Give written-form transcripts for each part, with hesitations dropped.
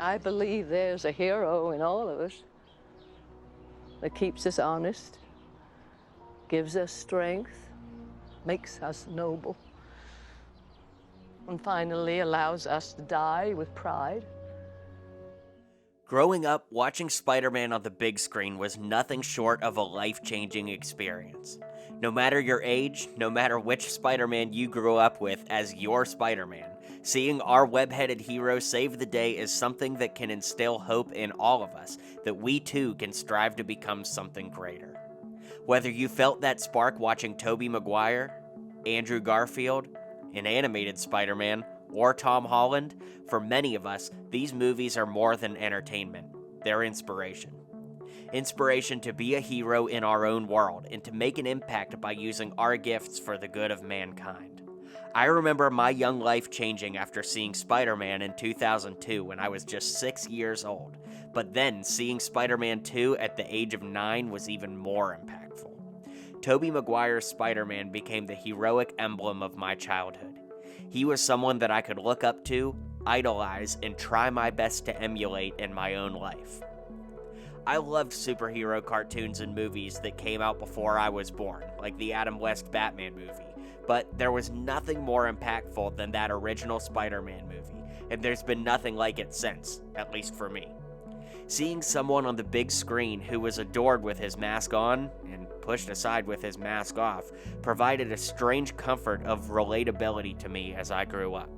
I believe there's a hero in all of us that keeps us honest, gives us strength, makes us noble, and finally allows us to die with pride. Growing up, watching Spider-Man on the big screen was nothing short of a life-changing experience. No matter your age, no matter which Spider-Man you grew up with as your Spider-Man, seeing our web-headed hero save the day is something that can instill hope in all of us that we too can strive to become something greater. Whether you felt that spark watching Tobey Maguire, Andrew Garfield, an animated Spider-Man, or Tom Holland, for many of us, these movies are more than entertainment. They're inspiration. Inspiration to be a hero in our own world and to make an impact by using our gifts for the good of mankind. I remember my young life changing after seeing Spider-Man in 2002 when I was just 6 years old, but then seeing Spider-Man 2 at the age of 9 was even more impactful. Tobey Maguire's Spider-Man became the heroic emblem of my childhood. He was someone that I could look up to, idolize, and try my best to emulate in my own life. I loved superhero cartoons and movies that came out before I was born, like the Adam West Batman movie, but there was nothing more impactful than that original Spider-Man movie, and there's been nothing like it since, at least for me. Seeing someone on the big screen who was adored with his mask on and pushed aside with his mask off provided a strange comfort of relatability to me as I grew up.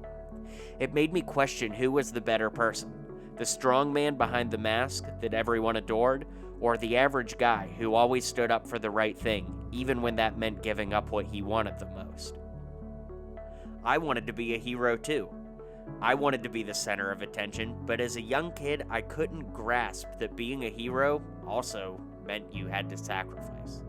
It made me question who was the better person, the strong man behind the mask that everyone adored, or the average guy who always stood up for the right thing, even when that meant giving up what he wanted the most. I wanted to be a hero too. I wanted to be the center of attention, but as a young kid, I couldn't grasp that being a hero also meant you had to sacrifice.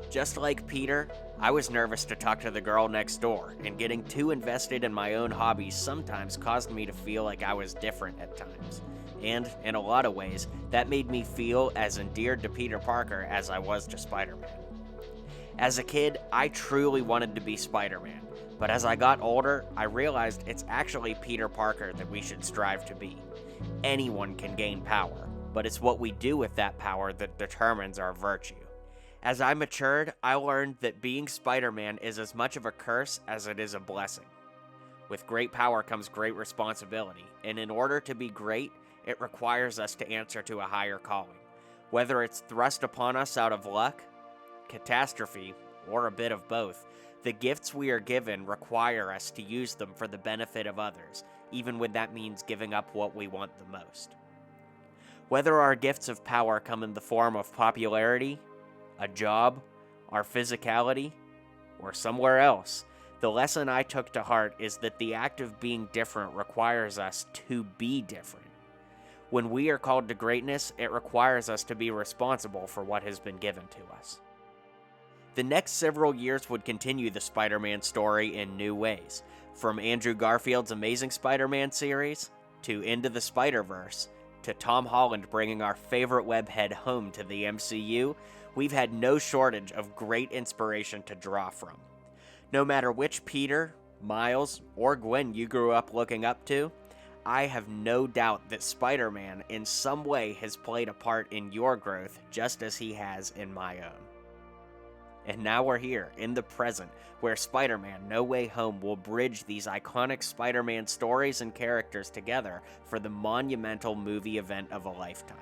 Just like Peter, I was nervous to talk to the girl next door, and getting too invested in my own hobbies sometimes caused me to feel like I was different at times. And, in a lot of ways, that made me feel as endeared to Peter Parker as I was to Spider-Man. As a kid, I truly wanted to be Spider-Man, but as I got older, I realized it's actually Peter Parker that we should strive to be. Anyone can gain power, but it's what we do with that power that determines our virtue. As I matured, I learned that being Spider-Man is as much of a curse as it is a blessing. With great power comes great responsibility, and in order to be great, it requires us to answer to a higher calling. Whether it's thrust upon us out of luck, catastrophe, or a bit of both, the gifts we are given require us to use them for the benefit of others, even when that means giving up what we want the most. Whether our gifts of power come in the form of popularity, a job, our physicality, or somewhere else, the lesson I took to heart is that the act of being different requires us to be different. When we are called to greatness, it requires us to be responsible for what has been given to us. The next several years would continue the Spider-Man story in new ways, from Andrew Garfield's Amazing Spider-Man series, to Into the Spider-Verse, to Tom Holland bringing our favorite webhead home to the MCU. We've had no shortage of great inspiration to draw from. No matter which Peter, Miles, or Gwen you grew up looking up to, I have no doubt that Spider-Man in some way has played a part in your growth just as he has in my own. And now we're here, in the present, where Spider-Man No Way Home will bridge these iconic Spider-Man stories and characters together for the monumental movie event of a lifetime.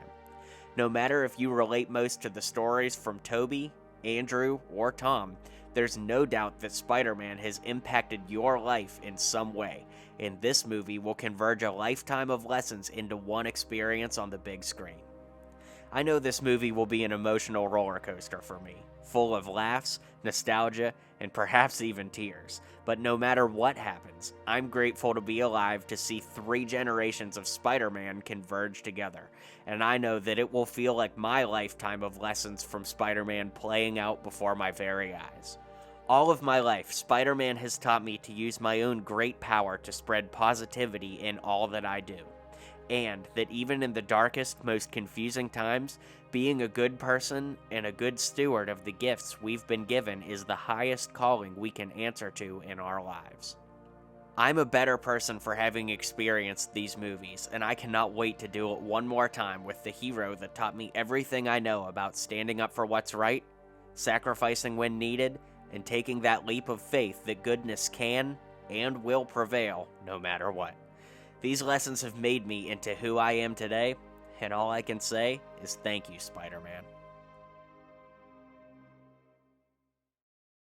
No matter if you relate most to the stories from Tobey, Andrew, or Tom, there's no doubt that Spider-Man has impacted your life in some way, and this movie will converge a lifetime of lessons into one experience on the big screen. I know this movie will be an emotional roller coaster for me, full of laughs, nostalgia, and perhaps even tears. But no matter what happens, I'm grateful to be alive to see 3 generations of Spider-Man converge together, and I know that it will feel like my lifetime of lessons from Spider-Man playing out before my very eyes. All of my life, Spider-Man has taught me to use my own great power to spread positivity in all that I do. And that even in the darkest, most confusing times, being a good person and a good steward of the gifts we've been given is the highest calling we can answer to in our lives. I'm a better person for having experienced these movies, and I cannot wait to do it one more time with the hero that taught me everything I know about standing up for what's right, sacrificing when needed, and taking that leap of faith that goodness can and will prevail no matter what. These lessons have made me into who I am today, and all I can say is thank you, Spider-Man.